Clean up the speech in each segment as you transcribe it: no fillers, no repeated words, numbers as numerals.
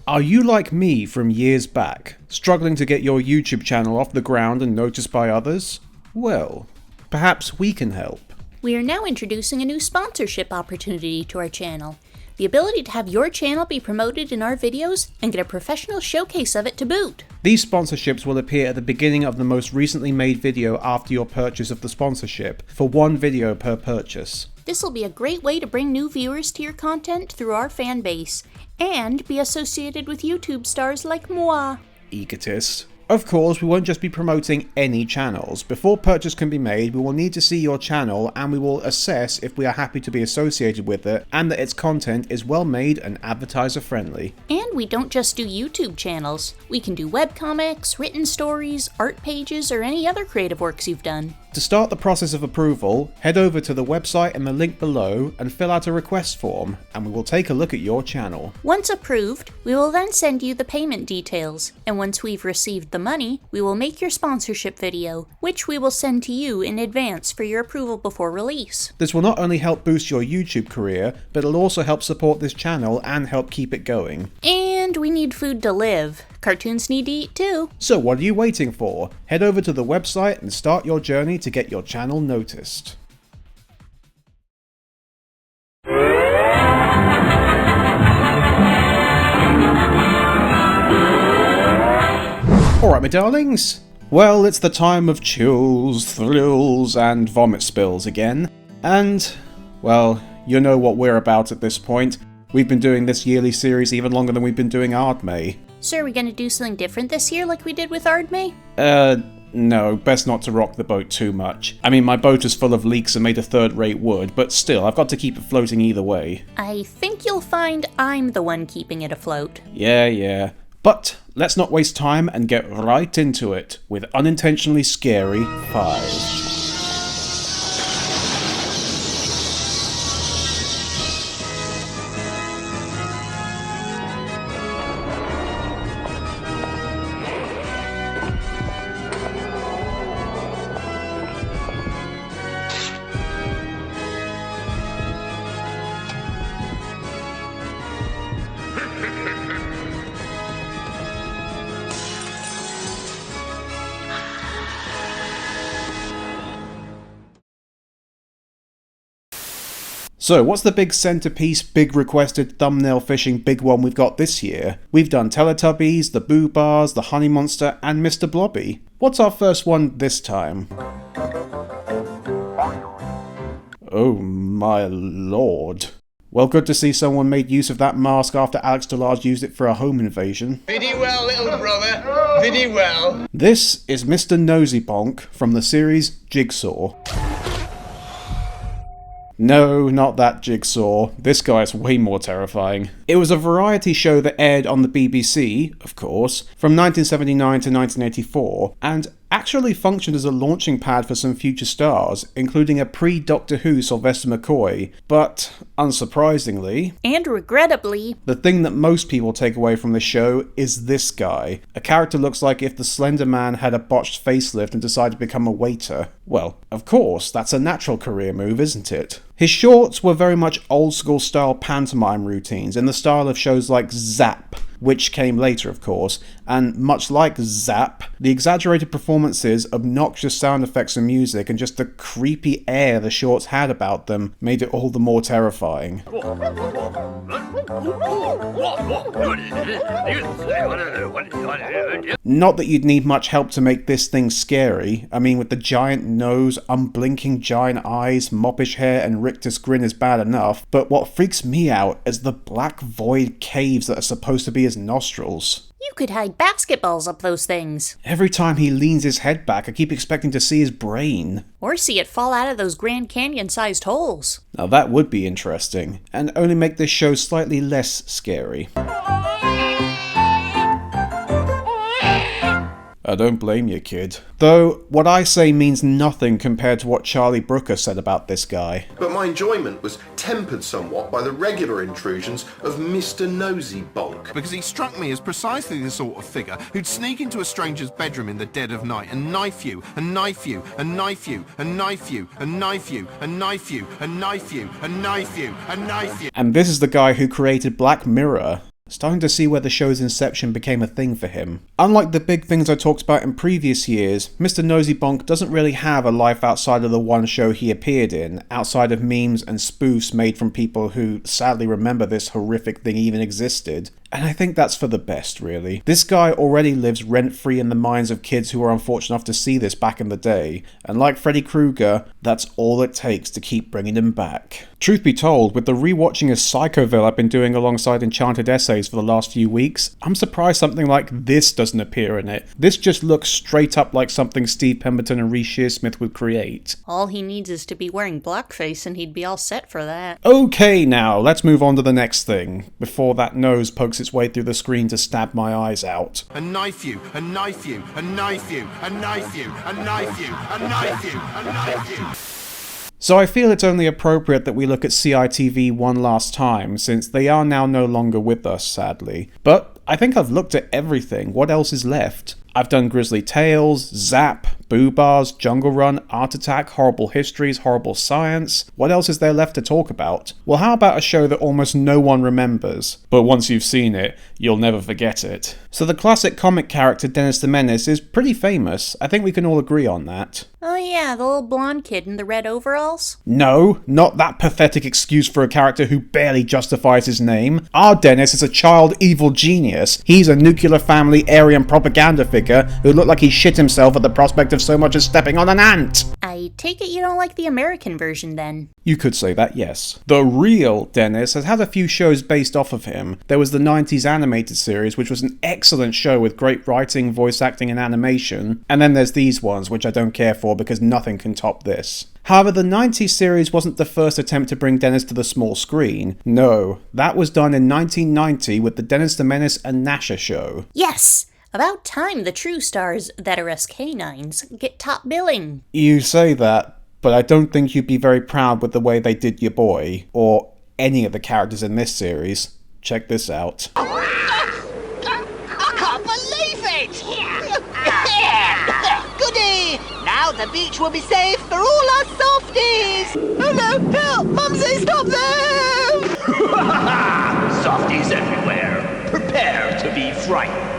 Are you like me from years back, struggling to get your YouTube channel off the ground and noticed by others? Well, perhaps we can help. We are now introducing a new sponsorship opportunity to our channel. The ability to have your channel be promoted in our videos and get a professional showcase of it to boot. These sponsorships will appear at the beginning of the most recently made video after your purchase of the sponsorship, for one video per purchase. This will be a great way to bring new viewers to your content through our fan base, and be associated with YouTube stars like moi. Egotist. Of course, we won't just be promoting any channels. Before purchase can be made, we will need to see your channel and we will assess if we are happy to be associated with it and that its content is well made and advertiser friendly. And we don't just do YouTube channels. We can do webcomics, written stories, art pages, or any other creative works you've done. To start the process of approval, head over to the website in the link below and fill out a request form, and we will take a look at your channel. Once approved, we will then send you the payment details, and once we've received the money, we will make your sponsorship video, which we will send to you in advance for your approval before release. This will not only help boost your YouTube career, but it'll also help support this channel and help keep it going. And we need food to live. Cartoons need to eat too. So what are you waiting for? Head over to the website and start your journey to get your channel noticed. Alright my darlings, well it's the time of chills, thrills and vomit spills again, and, well, you know what we're about at this point. We've been doing this yearly series even longer than we've been doing Ardmay. So are we gonna do something different this year like we did with Ardmay? No, best not to rock the boat too much. I mean, my boat is full of leaks and made of third-rate wood, but still, I've got to keep it floating either way. I think you'll find I'm the one keeping it afloat. Yeah. But let's not waste time and get right into it with Unintentionally Scary 5. So what's the big centerpiece, big requested thumbnail fishing big one we've got this year? We've done Teletubbies, the Boo Bars, the Honey Monster and Mr. Blobby. What's our first one this time? Oh my lord. Well, good to see someone made use of that mask after Alex DeLarge used it for a home invasion. Very well, little brother. Very well. This is Mr. Nosy Bonk from the series Jigsaw. No, not that Jigsaw. This guy's way more terrifying. It was a variety show that aired on the BBC, of course, from 1979 to 1984, and actually functioned as a launching pad for some future stars, including a pre-Doctor Who Sylvester McCoy, but, unsurprisingly, and regrettably, the thing that most people take away from the show is this guy. A character looks like if the Slender Man had a botched facelift and decided to become a waiter. Well, of course, that's a natural career move, isn't it? His shorts were very much old-school style pantomime routines, in the style of shows like Zap, which came later of course, and much like Zap, the exaggerated performances, obnoxious sound effects and music, and just the creepy air the shorts had about them made it all the more terrifying. Not that you'd need much help to make this thing scary. I mean, with the giant nose, unblinking giant eyes, moppish hair, and rictus grin is bad enough, but what freaks me out is the black void caves that are supposed to be his nostrils. you could hide basketballs up those things. Every time he leans his head back, I keep expecting to see his brain. Or see it fall out of those Grand Canyon-sized holes. Now that would be interesting, and only make this show slightly less scary. I don't blame you, kid. Though, what I say means nothing compared to what Charlie Brooker said about this guy. But my enjoyment was tempered somewhat by the regular intrusions of Mr. Nosy Bonk. Because he struck me as precisely the sort of figure who'd sneak into a stranger's bedroom in the dead of night and knife you, and knife you, and knife you, and knife you, and knife you, and knife you, and knife you, and knife you, and knife you. And this is the guy who created Black Mirror. Starting to see where the show's inception became a thing for him. Unlike the big things I talked about in previous years, Mr. Nosy Bonk doesn't really have a life outside of the one show he appeared in, outside of memes and spoofs made from people who sadly remember this horrific thing even existed. And I think that's for the best, really. This guy already lives rent-free in the minds of kids who were unfortunate enough to see this back in the day, and like Freddy Krueger, that's all it takes to keep bringing him back. Truth be told, with the rewatching of Psychoville I've been doing alongside Enchanted Essays for the last few weeks, I'm surprised something like this doesn't appear in it. This just looks straight up like something Steve Pemberton and Reece Shearsmith would create. All he needs is to be wearing blackface and he'd be all set for that. Okay now, let's move on to the next thing, before that nose pokes its way through the screen to stab my eyes out. A knife you, a knife you, a knife you, a knife you, a knife you, a knife you, a knife you. So I feel it's only appropriate that we look at CITV one last time, since they are now no longer with us, sadly. But I think I've looked at everything. What else is left? I've done Grizzly Tales, Zap, Boo Bars, Jungle Run, Art Attack, Horrible Histories, Horrible Science. What else is there left to talk about? Well, how about a show that almost no one remembers, but once you've seen it, you'll never forget it? So the classic comic character Dennis the Menace is pretty famous. I think we can all agree on that. Oh yeah, the little blonde kid in the red overalls? No, not that pathetic excuse for a character who barely justifies his name. Our Dennis is a child evil genius. He's a nuclear family Aryan propaganda figure who looked like he shit himself at the prospect of so much as stepping on an ant. I take it you don't like the American version then? You could say that, yes. The real Dennis has had a few shows based off of him. There was the 90s animated series, which was an excellent show with great writing, voice acting and animation. And then there's these ones, which I don't care for because nothing can top this. However, the 90s series wasn't the first attempt to bring Dennis to the small screen. No, that was done in 1990 with the Dennis the Menace and Nasha show. Yes! About time the true stars that are us canines get top billing. You say that, but I don't think you'd be very proud with the way they did your boy, or any of the characters in this series. Check this out. I can't believe it! Goody! Now the beach will be safe for all our softies! Oh no, help! Mumsy, stop them! Softies everywhere. Prepare to be frightened.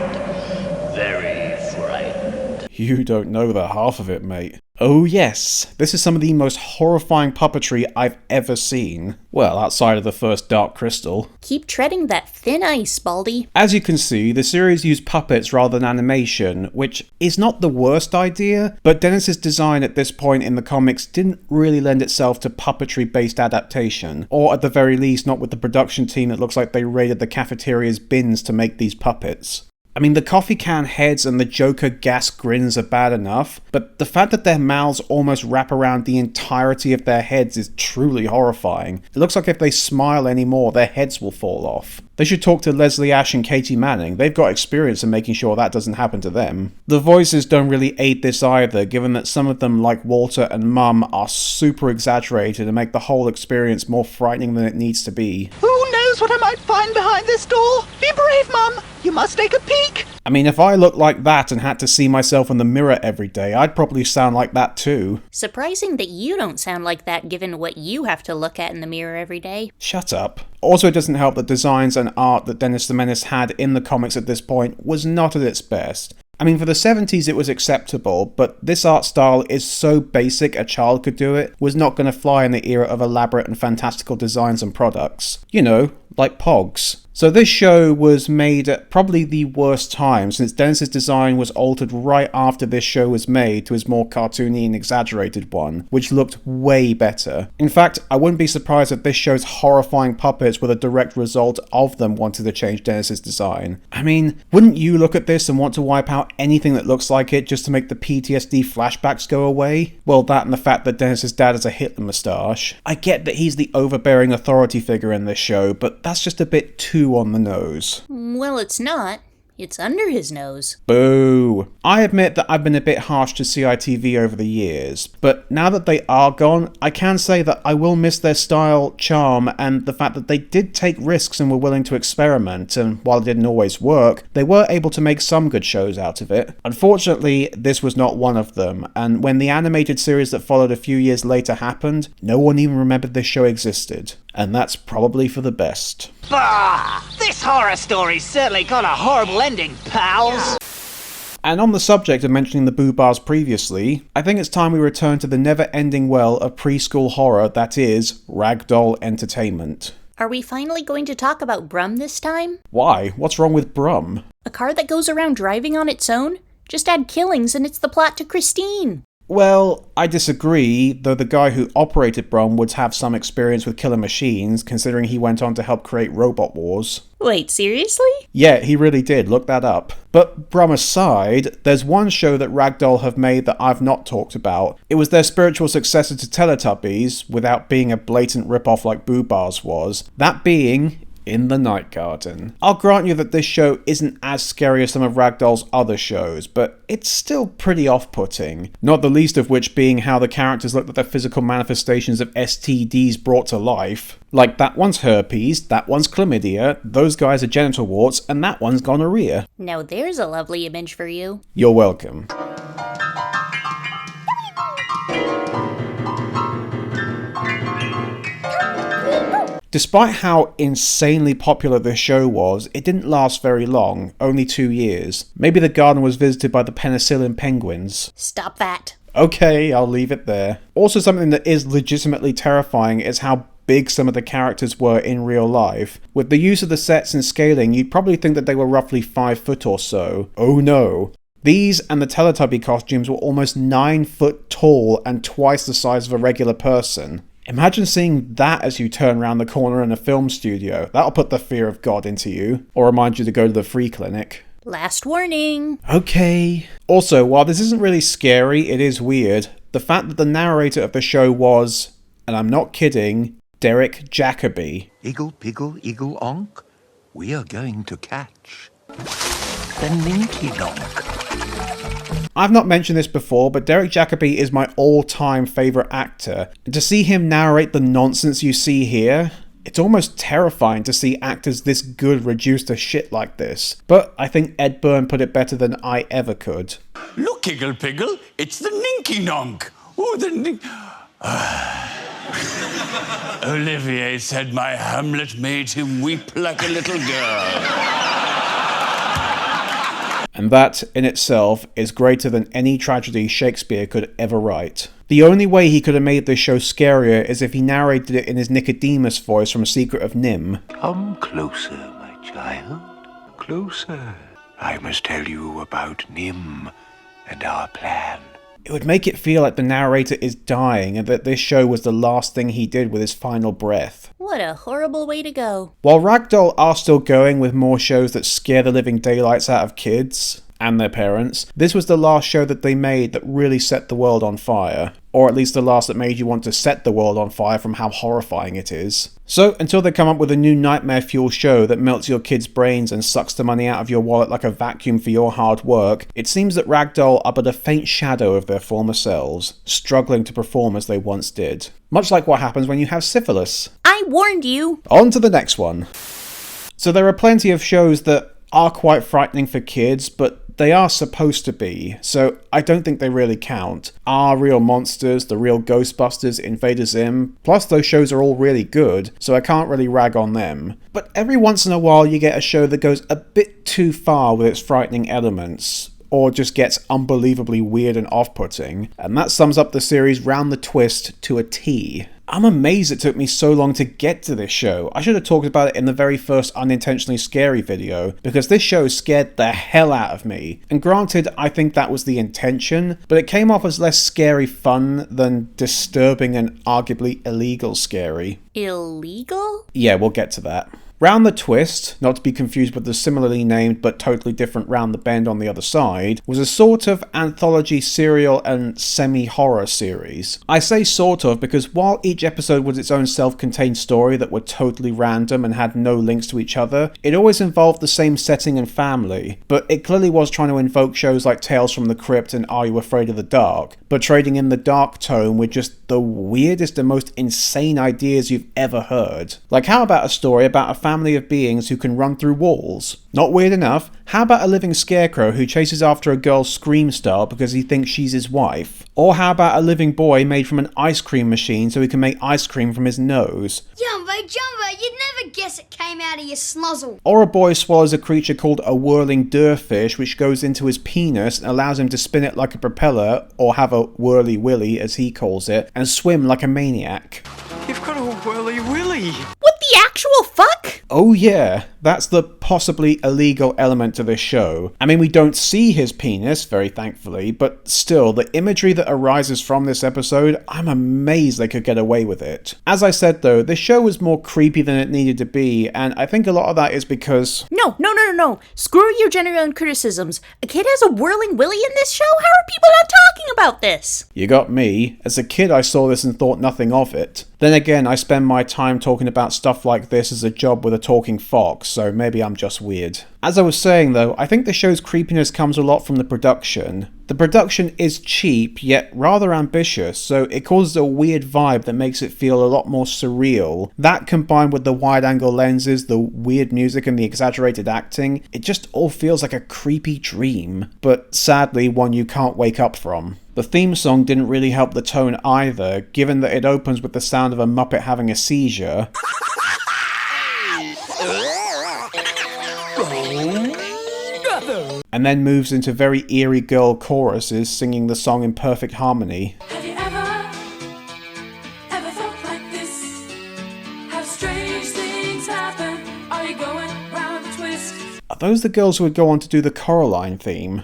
Very frightened. You don't know the half of it, mate. Oh yes, this is some of the most horrifying puppetry I've ever seen. Well, outside of the first Dark Crystal. Keep treading that thin ice, Baldy. As you can see, the series used puppets rather than animation, which is not the worst idea, but Dennis's design at this point in the comics didn't really lend itself to puppetry-based adaptation, or at the very least not with the production team that looks like they raided the cafeteria's bins to make these puppets. I mean, the coffee can heads and the Joker gas grins are bad enough, but the fact that their mouths almost wrap around the entirety of their heads is truly horrifying. It looks like if they smile anymore, their heads will fall off. They should talk to Leslie Ash and Katie Manning. They've got experience in making sure that doesn't happen to them. The voices don't really aid this either, given that some of them, like Walter and Mum, are super exaggerated and make the whole experience more frightening than it needs to be. Who knows what I might find behind this door? Be brave, Mum! You must take a peek! I mean, if I looked like that and had to see myself in the mirror every day, I'd probably sound like that too. Surprising that you don't sound like that given what you have to look at in the mirror every day. Shut up. Also, it doesn't help that designs and art that Dennis the Menace had in the comics at this point was not at its best. I mean, for the 70s it was acceptable, but this art style is so basic a child could do it, was not going to fly in the era of elaborate and fantastical designs and products. You know, like Pogs. So this show was made at probably the worst time, since Dennis's design was altered right after this show was made to his more cartoony and exaggerated one, which looked way better. In fact, I wouldn't be surprised if this show's horrifying puppets were the direct result of them wanting to change Dennis's design. I mean, wouldn't you look at this and want to wipe out anything that looks like it just to make the PTSD flashbacks go away? Well, that and the fact that Dennis's dad has a Hitler moustache. I get that he's the overbearing authority figure in this show, but that's just a bit too on the nose. Well, it's not. It's under his nose. Boo. I admit that I've been a bit harsh to CITV over the years, but now that they are gone, I can say that I will miss their style, charm, and the fact that they did take risks and were willing to experiment, and while it didn't always work, they were able to make some good shows out of it. Unfortunately, this was not one of them, and when the animated series that followed a few years later happened, no one even remembered this show existed. and that's probably for the best. Bah! This horror story's certainly got a horrible ending, pals. And on the subject of mentioning the boo bars previously, I think it's time we return to the never-ending well of preschool horror that is ragdoll entertainment. Are we finally going to talk about Brum this time? Why? What's wrong with Brum? A car that goes around driving on its own? Just add killings and it's the plot to Christine. Well, I disagree, though the guy who operated Brum would have some experience with killer machines, considering he went on to help create Robot Wars. Wait, seriously? Yeah, he really did, look that up. But Brum aside, there's one show that Ragdoll have made that I've not talked about. It was their spiritual successor to Teletubbies, without being a blatant rip-off like Boo Bars was. That being In the Night Garden. I'll grant you that this show isn't as scary as some of Ragdoll's other shows, but it's still pretty off-putting. Not the least of which being how the characters look at the physical manifestations of STDs brought to life. Like, that one's herpes, that one's chlamydia, those guys are genital warts, and that one's gonorrhea. Now there's a lovely image for you. You're welcome. Despite how insanely popular this show was, it didn't last very long, only 2 years. Maybe the garden was visited by the penicillin penguins. Stop that. Okay, I'll leave it there. Also, something that is legitimately terrifying is how big some of the characters were in real life. With the use of the sets and scaling, you'd probably think that they were roughly 5 foot or so. Oh no. These and the Teletubby costumes were almost 9 foot tall and twice the size of a regular person. Imagine seeing that as you turn around the corner in a film studio. That'll put the fear of God into you, or remind you to go to the free clinic. Last warning. Okay. Also, while this isn't really scary, it is weird. The fact that the narrator of the show was, and I'm not kidding, Derek Jacobi. Eagle, piggle, eagle, onk, we are going to catch the Ninky Donk. I've not mentioned this before, but Derek Jacobi is my all-time favourite actor. And to see him narrate the nonsense you see here, it's almost terrifying to see actors this good reduced to shit like this. But I think Ed Byrne put it better than I ever could. Look, Iggle Piggle, it's the Ninky Nonk. Oh, the Olivier said my Hamlet made him weep like a little girl. And that, in itself, is greater than any tragedy Shakespeare could ever write. The only way he could have made this show scarier is if he narrated it in his Nicodemus voice from Secret of Nim. Come closer, my child. Closer. I must tell you about Nim and our plan. It would make it feel like the narrator is dying and that this show was the last thing he did with his final breath. What a horrible way to go. While Ragdoll are still going with more shows that scare the living daylights out of kids and their parents, this was the last show that they made that really set the world on fire. Or at least the last that made you want to set the world on fire from how horrifying it is. So, until they come up with a new nightmare fuel show that melts your kids' brains and sucks the money out of your wallet like a vacuum for your hard work, it seems that Ragdoll are but a faint shadow of their former selves, struggling to perform as they once did. Much like what happens when you have syphilis. I warned you! On to the next one. So there are plenty of shows that are quite frightening for kids, but they are supposed to be, so I don't think they really count. Our Real Monsters, The Real Ghostbusters, Invader Zim, plus those shows are all really good, so I can't really rag on them. But every once in a while you get a show that goes a bit too far with its frightening elements, or just gets unbelievably weird and off-putting, and that sums up the series Round the Twist to a T. I'm amazed it took me so long to get to this show. I should have talked about it in the very first Unintentionally Scary video, because this show scared the hell out of me. And granted, I think that was the intention, but it came off as less scary fun than disturbing and arguably illegal scary. Illegal? Yeah, we'll get to that. Round the Twist, not to be confused with the similarly named but totally different Round the Bend on the other side, was a sort of anthology serial and semi-horror series. I say sort of because while each episode was its own self-contained story that were totally random and had no links to each other, it always involved the same setting and family, but it clearly was trying to invoke shows like Tales from the Crypt and Are You Afraid of the Dark, but trading in the dark tone with just the weirdest and most insane ideas you've ever heard. Like, how about a story about a family of beings who can run through walls. Not weird enough? How about a living scarecrow who chases after a girl Scream style because he thinks she's his wife? Or how about a living boy made from an ice cream machine so he can make ice cream from his nose? Jumbo, you'd never guess it came out of your snozzle. Or a boy swallows a creature called a whirling dirfish which goes into his penis and allows him to spin it like a propeller, or have a whirly willy as he calls it, and swim like a maniac. You've got a whirly willy. What the actual fuck? Oh yeah, that's the possibly illegal element to this show. I mean, we don't see his penis, very thankfully, but still, the imagery that arises from this episode, I'm amazed they could get away with it. As I said though, this show was more creepy than it needed to be, and I think a lot of that is because... No. Screw your genuine criticisms. A kid has a whirling willy in this show? How are people not talking about this? You got me. As a kid, I saw this and thought nothing of it. Then again, I spend my time talking about stuff like this as a job with a talking fox, so maybe I'm just weird. As I was saying though, I think the show's creepiness comes a lot from the production. The production is cheap, yet rather ambitious, so it causes a weird vibe that makes it feel a lot more surreal. That combined with the wide-angle lenses, the weird music and the exaggerated acting, it just all feels like a creepy dream, but sadly one you can't wake up from. The theme song didn't really help the tone either, given that it opens with the sound of a Muppet having a seizure. And then moves into very eerie girl choruses singing the song in perfect harmony. Have you ever felt like this? Have strange things happen? Are you going round the twist? Are those the girls who would go on to do the Coraline theme?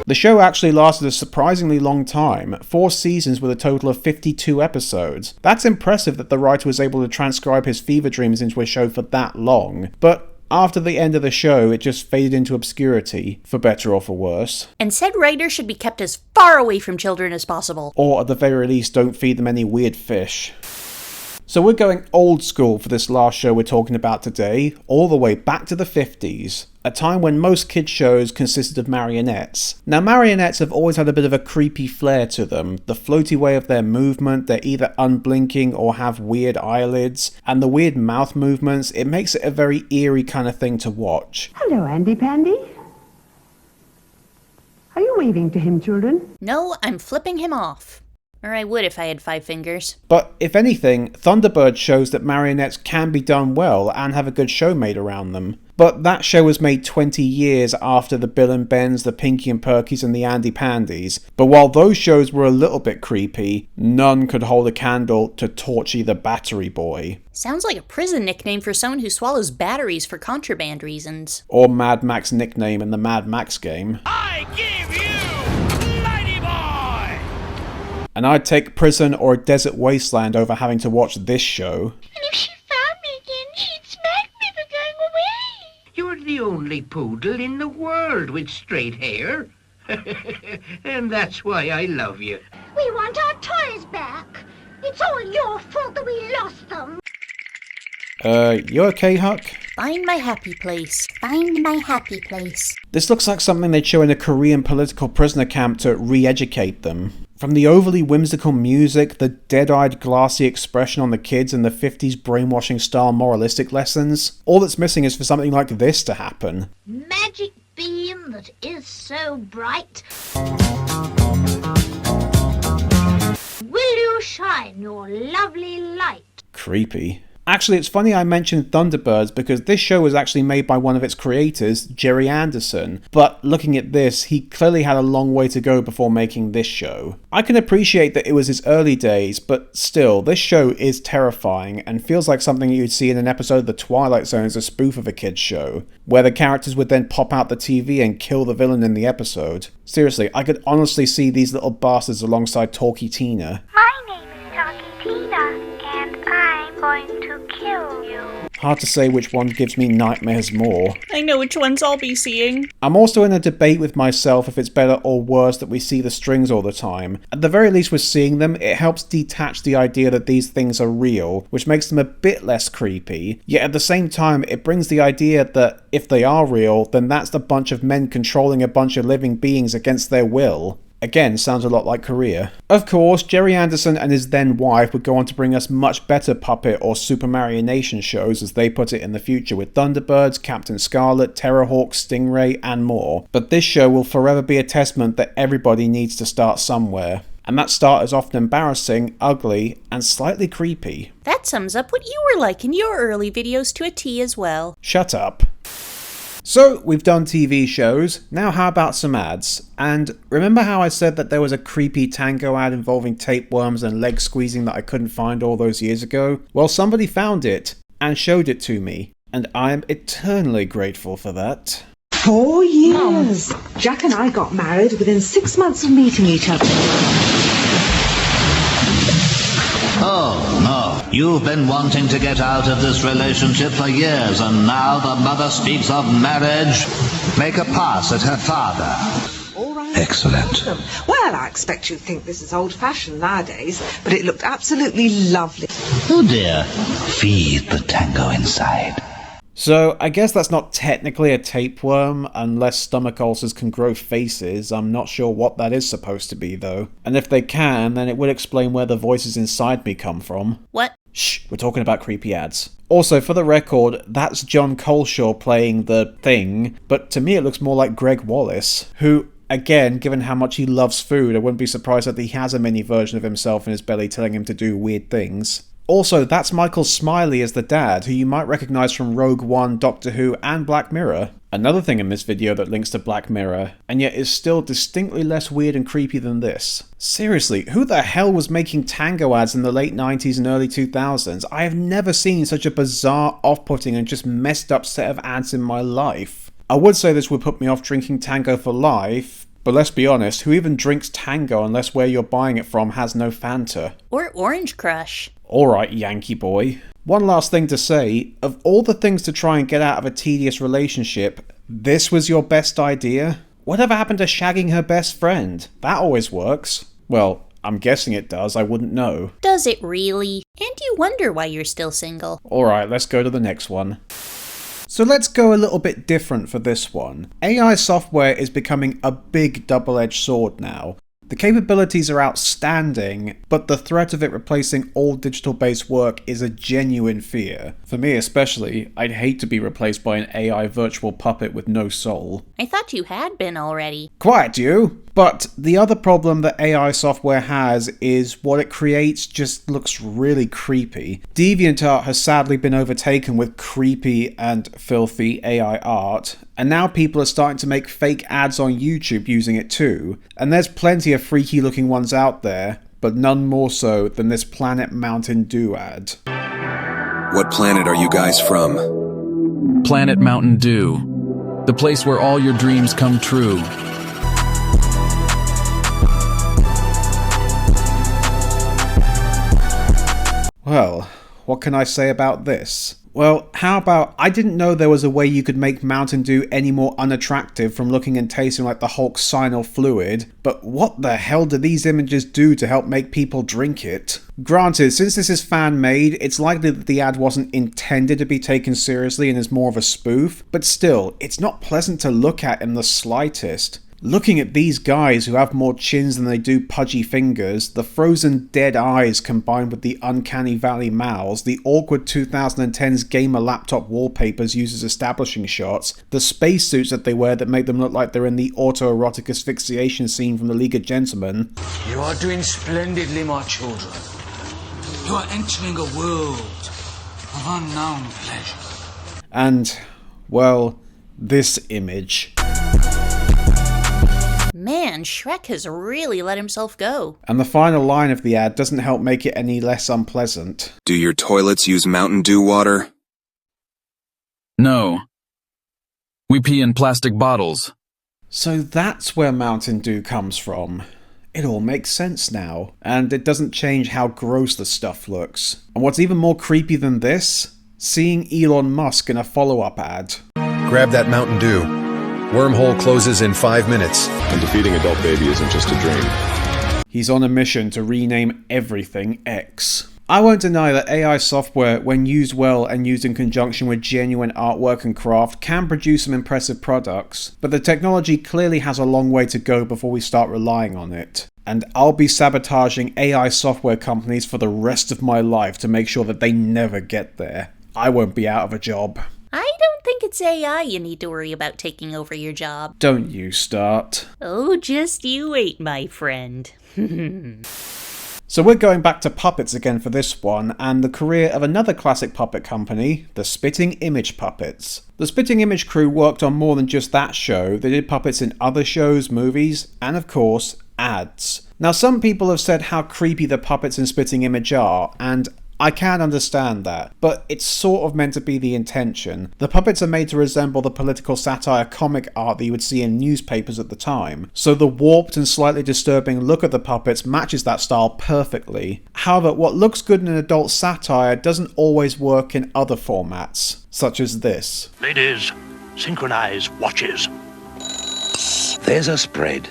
The show actually lasted a surprisingly long time, 4 seasons with a total of 52 episodes. That's impressive that the writer was able to transcribe his fever dreams into a show for that long, but after the end of the show, it just faded into obscurity, for better or for worse. And said writer should be kept as far away from children as possible. Or at the very least, don't feed them any weird fish. So we're going old school for this last show we're talking about today, all the way back to the 50s. A time when most kids' shows consisted of marionettes. Now, marionettes have always had a bit of a creepy flair to them. The floaty way of their movement, they're either unblinking or have weird eyelids, and the weird mouth movements, it makes it a very eerie kind of thing to watch. Hello, Andy Pandy. Are you waving to him, children? No, I'm flipping him off. Or I would if I had 5 fingers. But if anything, Thunderbird shows that marionettes can be done well and have a good show made around them. But that show was made 20 years after the Bill and Bens, the Pinky and Perkies and the Andy Pandies. But while those shows were a little bit creepy, none could hold a candle to Torchy the Battery Boy. Sounds like a prison nickname for someone who swallows batteries for contraband reasons. Or Mad Mac's nickname in the Mad Max game. I give you Mighty Boy! And I'd take Prison or a Desert Wasteland over having to watch this show. And if she found me again, she'd smack me for going away. You're the only poodle in the world with straight hair. And that's why I love you. We want our toys back. It's all your fault that we lost them. You okay, Huck? Find my happy place. Find my happy place. This looks like something they'd show in a Korean political prisoner camp to re-educate them. From the overly whimsical music, the dead-eyed glassy expression on the kids, and the 50s brainwashing-style moralistic lessons, all that's missing is for something like this to happen. Magic beam that is so bright. Will you shine your lovely light? Creepy. Actually, it's funny I mentioned Thunderbirds because this show was actually made by one of its creators, Jerry Anderson, but looking at this, he clearly had a long way to go before making this show. I can appreciate that it was his early days, but still, this show is terrifying and feels like something you'd see in an episode of The Twilight Zone as a spoof of a kid's show, where the characters would then pop out the TV and kill the villain in the episode. Seriously, I could honestly see these little bastards alongside Talky Tina. My name is Talky Tina, and I'm going to kill you. Hard to say which one gives me nightmares more. I know which ones I'll be seeing. I'm also in a debate with myself if it's better or worse that we see the strings all the time. At the very least with seeing them, it helps detach the idea that these things are real, which makes them a bit less creepy. Yet at the same time, it brings the idea that if they are real, then that's the bunch of men controlling a bunch of living beings against their will. Again, sounds a lot like Korea. Of course, Jerry Anderson and his then wife would go on to bring us much better puppet or Super Marionation shows, as they put it, in the future, with Thunderbirds, Captain Scarlet, Terrorhawk, Stingray, and more. But this show will forever be a testament that everybody needs to start somewhere. And that start is often embarrassing, ugly, and slightly creepy. That sums up what you were like in your early videos to a T as well. Shut up. So, we've done TV shows, now how about some ads? And remember how I said that there was a creepy Tango ad involving tapeworms and leg squeezing that I couldn't find all those years ago? Well, somebody found it, and showed it to me, and I am eternally grateful for that. 4 years! Jack and I got married within 6 months of meeting each other. Oh, no. You've been wanting to get out of this relationship for years, and now the mother speaks of marriage. Make a pass at her father. All right. Excellent. Well, I expect you'd think this is old-fashioned nowadays, but it looked absolutely lovely. Oh dear. Feed the tango inside. So, I guess that's not technically a tapeworm, unless stomach ulcers can grow faces. I'm not sure what that is supposed to be, though. And if they can, then it would explain where the voices inside me come from. What? Shh, we're talking about creepy ads. Also, for the record, that's John Coleshaw playing the thing, but to me it looks more like Greg Wallace, who, again, given how much he loves food, I wouldn't be surprised that he has a mini version of himself in his belly telling him to do weird things. Also, that's Michael Smiley as the dad, who you might recognise from Rogue One, Doctor Who, and Black Mirror. Another thing in this video that links to Black Mirror, and yet is still distinctly less weird and creepy than this. Seriously, who the hell was making Tango ads in the late 90s and early 2000s? I have never seen such a bizarre, off-putting, and just messed up set of ads in my life. I would say this would put me off drinking Tango for life, but let's be honest, who even drinks Tango unless where you're buying it from has no Fanta? Or Orange Crush. Alright, Yankee boy. One last thing to say, of all the things to try and get out of a tedious relationship, this was your best idea? Whatever happened to shagging her best friend? That always works. Well, I'm guessing it does, I wouldn't know. Does it really? And you wonder why you're still single. Alright, let's go to the next one. So let's go a little bit different for this one. AI software is becoming a big double-edged sword now. The capabilities are outstanding, but the threat of it replacing all digital-based work is a genuine fear. For me especially, I'd hate to be replaced by an AI virtual puppet with no soul. I thought you had been already. Quiet, you! But the other problem that AI software has is what it creates just looks really creepy. DeviantArt has sadly been overtaken with creepy and filthy AI art, and now people are starting to make fake ads on YouTube using it too. And there's plenty of freaky looking ones out there, but none more so than this Planet Mountain Dew ad. What planet are you guys from? Planet Mountain Dew. The place where all your dreams come true. Well, what can I say about this? Well, how about, I didn't know there was a way you could make Mountain Dew any more unattractive from looking and tasting like the Hulk's sinal fluid, but what the hell do these images do to help make people drink it? Granted, since this is fan-made, it's likely that the ad wasn't intended to be taken seriously and is more of a spoof, but still, it's not pleasant to look at in the slightest. Looking at these guys who have more chins than they do pudgy fingers, the frozen dead eyes combined with the uncanny valley mouths, the awkward 2010s gamer laptop wallpapers used as establishing shots, the spacesuits that they wear that make them look like they're in the autoerotic asphyxiation scene from the League of Gentlemen. You are doing splendidly, my children. You are entering a world of unknown pleasure. And, well, this image. Man, Shrek has really let himself go. And the final line of the ad doesn't help make it any less unpleasant. Do your toilets use Mountain Dew water? No. We pee in plastic bottles. So that's where Mountain Dew comes from. It all makes sense now. And it doesn't change how gross the stuff looks. And what's even more creepy than this? Seeing Elon Musk in a follow-up ad. Grab that Mountain Dew. Wormhole closes in 5 minutes. And defeating Adult Baby isn't just a dream. He's on a mission to rename everything X. I won't deny that AI software, when used well and used in conjunction with genuine artwork and craft, can produce some impressive products, but the technology clearly has a long way to go before we start relying on it. And I'll be sabotaging AI software companies for the rest of my life to make sure that they never get there. I won't be out of a job. I don't think it's AI you need to worry about taking over your job. Don't you start. Oh, just you wait, my friend. So we're going back to puppets again for this one, and the career of another classic puppet company, the Spitting Image Puppets. The Spitting Image crew worked on more than just that show. They did puppets in other shows, movies, and of course, ads. Now, some people have said how creepy the puppets in Spitting Image are, and I can understand that, but it's sort of meant to be the intention. The puppets are made to resemble the political satire comic art that you would see in newspapers at the time, so the warped and slightly disturbing look of the puppets matches that style perfectly. However, what looks good in an adult satire doesn't always work in other formats, such as this. Ladies, synchronize watches. There's a spread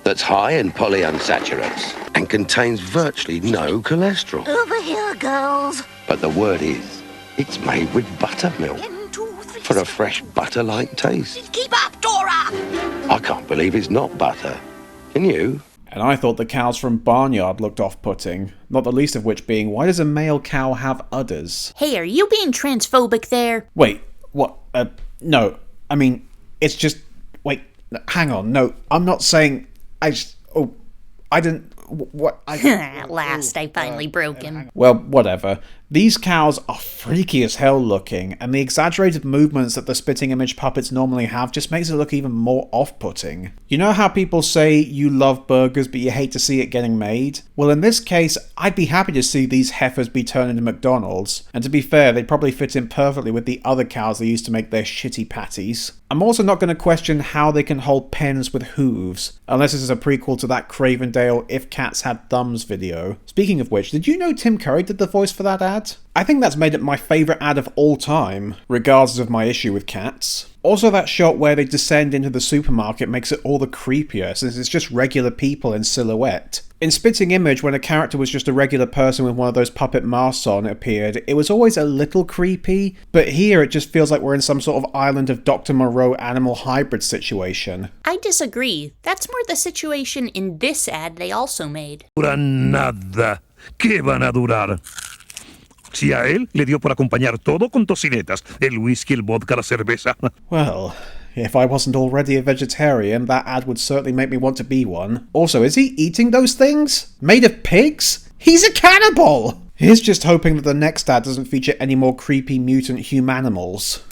that's high in polyunsaturates and contains virtually no cholesterol. Over here, girls. But the word is, it's made with buttermilk for a fresh butter-like taste. Keep up, Dora! I can't believe it's not butter. Can you? And I thought the cows from Barnyard looked off-putting, not the least of which being, why does a male cow have udders? Hey, are you being transphobic there? Wait, what? No. I mean, it's just... Wait, hang on, no, I'm not saying... I didn't... What? At last, I finally broke him. Well, whatever. These cows are freaky as hell looking, and the exaggerated movements that the Spitting Image puppets normally have just makes it look even more off-putting. You know how people say you love burgers but you hate to see it getting made? Well, in this case, I'd be happy to see these heifers be turned into McDonald's, and to be fair, they'd probably fit in perfectly with the other cows they used to make their shitty patties. I'm also not going to question how they can hold pens with hooves, unless this is a prequel to that Cravendale If Cats Had Thumbs video. Speaking of which, did you know Tim Curry did the voice for that ad? I think that's made it my favourite ad of all time, regardless of my issue with cats. Also, that shot where they descend into the supermarket makes it all the creepier, since it's just regular people in silhouette. In Spitting Image, when a character was just a regular person with one of those puppet masks on appeared, it was always a little creepy, but here it just feels like we're in some sort of Island of Dr. Moreau animal hybrid situation. I disagree. That's more the situation in this ad they also made. Dura nada. ¿Qué van a durar? Si a él le dio por acompañar todo con tocinetas, el whisky, el vodka, la cerveza. Well, if I wasn't already a vegetarian, that ad would certainly make me want to be one. Also, is he eating those things? Made of pigs? He's a cannibal! Here's just hoping that the next ad doesn't feature any more creepy mutant humanimals.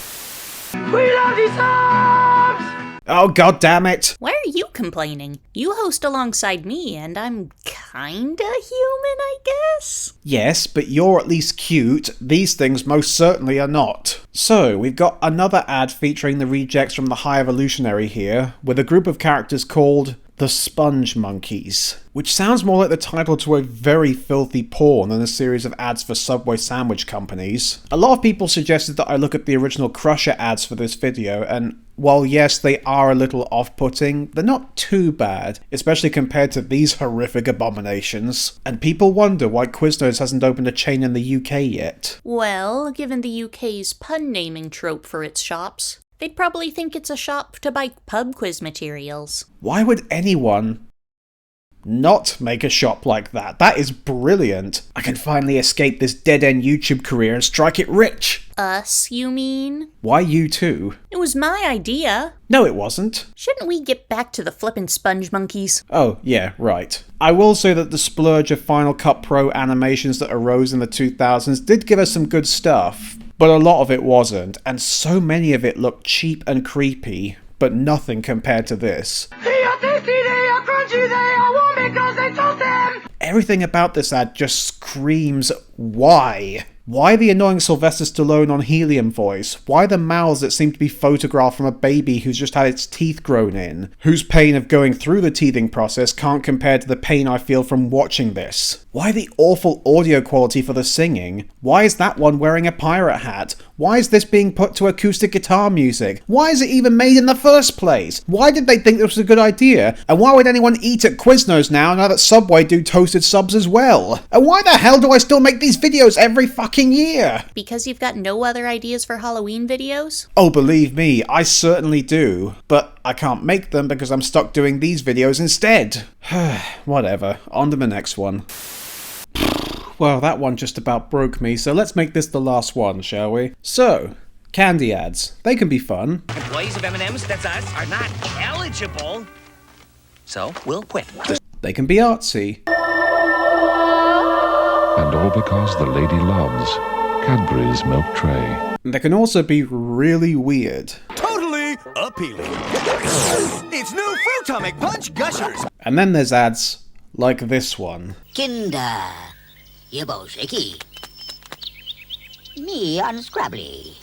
We love you, subs! Oh, god damn it! Why are you complaining? You host alongside me, and I'm kinda human, I guess? Yes, but you're at least cute. These things most certainly are not. So, we've got another ad featuring the rejects from the High Evolutionary here, with a group of characters called the Sponge Monkeys, which sounds more like the title to a very filthy porn than a series of ads for Subway sandwich companies. A lot of people suggested that I look at the original Crusher ads for this video, and while yes, they are a little off-putting, they're not too bad, especially compared to these horrific abominations. And people wonder why Quiznos hasn't opened a chain in the UK yet. Well, given the UK's pun naming trope for its shops, they'd probably think it's a shop to buy pub quiz materials. Why would anyone not make a shop like that? That is brilliant. I can finally escape this dead-end YouTube career and strike it rich. Us, you mean? Why you too? It was my idea. No, it wasn't. Shouldn't we get back to the flippin' sponge monkeys? Oh, yeah, right. I will say that the splurge of Final Cut Pro animations that arose in the 2000s did give us some good stuff, but a lot of it wasn't, and so many of it looked cheap and creepy, but nothing compared to this. They are tasty, they are crunchy, they are warm because they toast them! Everything about this ad just screams, why? Why the annoying Sylvester Stallone on helium voice? Why the mouths that seem to be photographed from a baby who's just had its teeth grown in? Whose pain of going through the teething process can't compare to the pain I feel from watching this? Why the awful audio quality for the singing? Why is that one wearing a pirate hat? Why is this being put to acoustic guitar music? Why is it even made in the first place? Why did they think this was a good idea? And why would anyone eat at Quiznos now that Subway do toasted subs as well? And why the hell do I still make these videos every fucking year? Because you've got no other ideas for Halloween videos? Oh, believe me, I certainly do. But I can't make them because I'm stuck doing these videos instead. Whatever, on to the next one. Well, that one just about broke me, so let's make this the last one, shall we? So, candy ads. They can be fun. Employees of M&M's, that's us, are not eligible. So, we'll quit. They can be artsy. And all because the lady loves Cadbury's milk tray. They can also be really weird. Totally appealing. It's new Fruitomic Punch Gushers. And then there's ads like this one. Kinder. Yebo shaky. Me unscrabbly.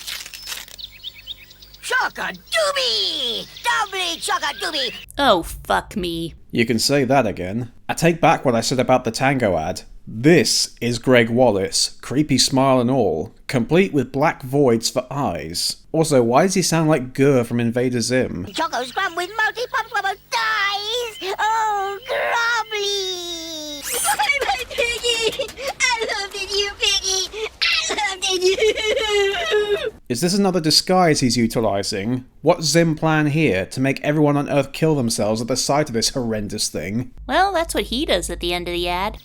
Chock-a-doobie! Doubly chock-a-doobie! Oh, fuck me. You can say that again. I take back what I said about the Tango ad. This is Greg Wallace, creepy smile and all, complete with black voids for eyes. Also, why does he sound like Gurr from Invader Zim? Choco scrum with multi-pump rubber dies! Oh, grumbly! My piggy! I loved it, you piggy! I loved it, you! Is this another disguise he's utilising? What's Zim plan here? To make everyone on Earth kill themselves at the sight of this horrendous thing? Well, that's what he does at the end of the ad.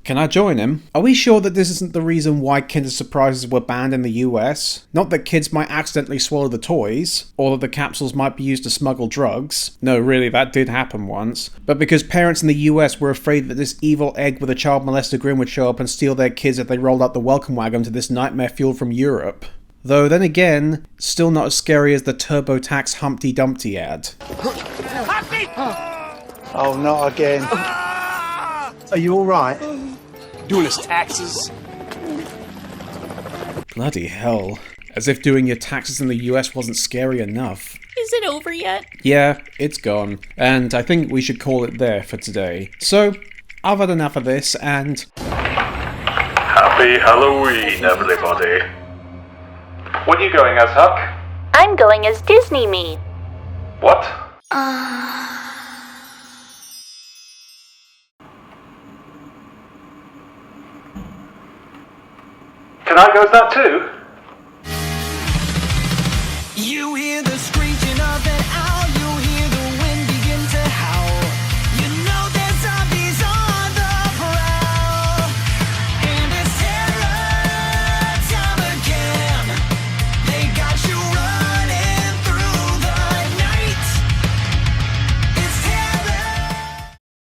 Can I join him? Are we sure that this isn't the reason why Kinder Surprises were banned in the US? Not that kids might accidentally swallow the toys, or that the capsules might be used to smuggle drugs. No, really, that did happen once. But because parents in the US were afraid that this evil egg with a child molester grin would show up and steal their kids if they rolled out the welcome wagon to this nightmare fuel from Europe. Though then again, still not as scary as the TurboTax Humpty Dumpty ad. Oh, not again. Are you alright? Doing his taxes. Bloody hell. As if doing your taxes in the US wasn't scary enough. Is it over yet? Yeah, it's gone. And I think we should call it there for today. So, I've had enough of this and... Happy Halloween, everybody. What are you going as, Huck? I'm going as Disney Me. What? Can I go as that too?